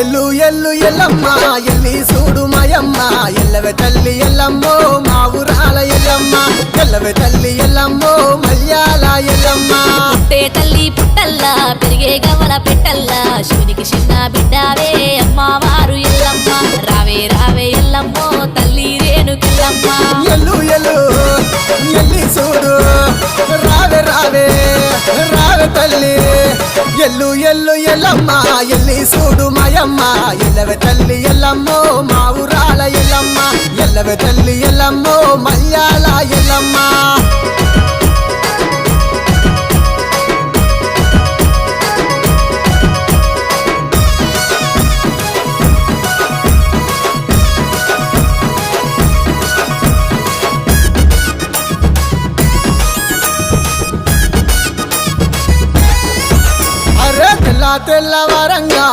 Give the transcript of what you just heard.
ఎల్లు ఎల్లు ఎల్లమ్మ ఎల్లి చూడు మాయమ్మ ఎల్లవే తల్లి ఎల్లమ్మో మా ఊరాల ఎల్లమ్మ ఎల్లవే తల్లి ఎల్లమ్మో మల్యాల ఎల్లమ్మ పుట్టే తల్లి పుట్టల్లా పెరిగే గవల పెట్టల్లా శివునికి చిన్న బిడ్డావే అమ్మవారు ఎల్లమ్మ రావే రావే ఎల్లమ్మో తల్లి రేణుకెల్లమ్మ ఎల్లు ఎల్లు ఎల్లి చూడు రావే రావే రావే తల్లి ఎల్లు ఎల్లు ఎల్లమ్మ ఎల్లి చూడు మాయమ్మ ఎల్లవే తల్లి ఎల్లమ్మో మా ఊరాల ఎల్లమ్మ ఎల్లవే తల్లి ఎల్లమ్మో మల్యాల ఎల్లమ్మ తెల్లవారంగా